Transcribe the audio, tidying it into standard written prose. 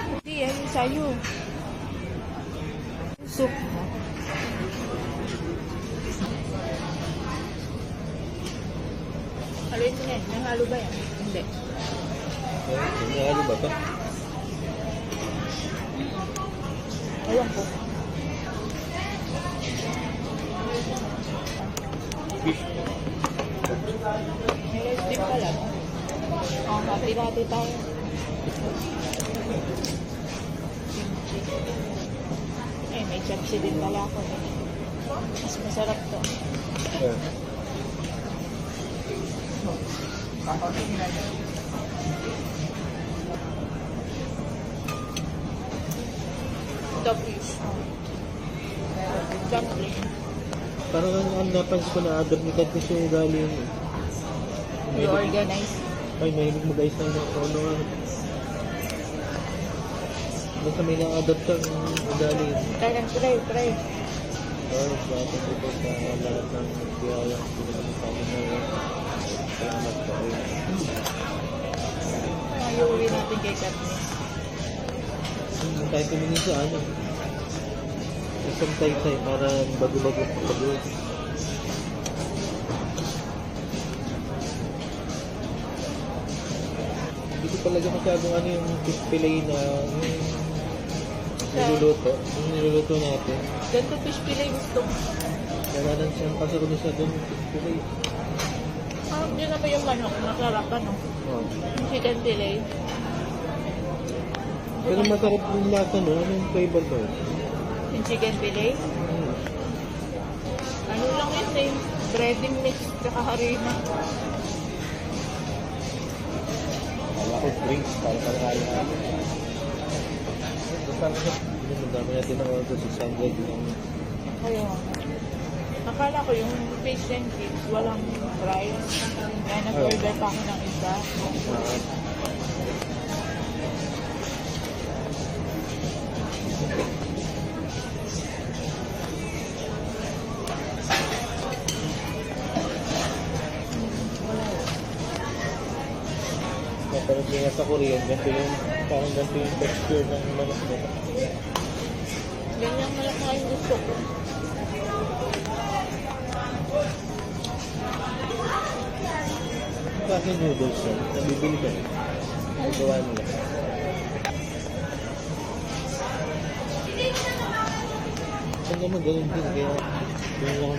Hindi, yan sa'yo. Soup. Haluin mo yan. May halo ba yan? Hindi. May halo ba ito? Ewan ko. Fish. May rice din pala. Oh, hati-hati tayo. Eh, may chapsi din pala ako. Mas masarap to. Yeah. Ito, please. Dumpling. Parang ang napansin ko na agad ni Kat kasi yung ugali yun. You organize. Ay, mahilig mag-ayos na yung ano nga. Basta may na-adapt siyang ugali yun. Try. Ay, bakit ito sa lahat ng biyayang pinagkakami na yun. Salamat po. Iuwi natin kay Katniss. Kahit tumingin sa ano. Isang tay-tay para bago-bago. Hindi ko talaga masyadong ano yung fish fillet na yung niluluto natin. Ganito fish fillet gusto mo. Kaya lang siyang pasok na siya doon fish fillet. Yun na ba yung manok? Masarap ano? Oh. Chicken fillet. Pero masarap yung lasa no? Anong flavor ko? Yung chicken fillet. Ano lang yun eh. Breading mix tsaka harina. Wala ko drinks para kaya natin. Madami natin ng order sa Sandra din. Kaya akala ko yung fish and chips walang rice. Kaya nag-order pa ako ng isa. Pero hindi nga sa Korean, parang ganito yung texture ng manok nila. Ganyan malaki nga yung gusto ko. Kasi noodles yan, nabibili ka rin. Nagawa nila. Saan naman ganun din, kaya ganun lang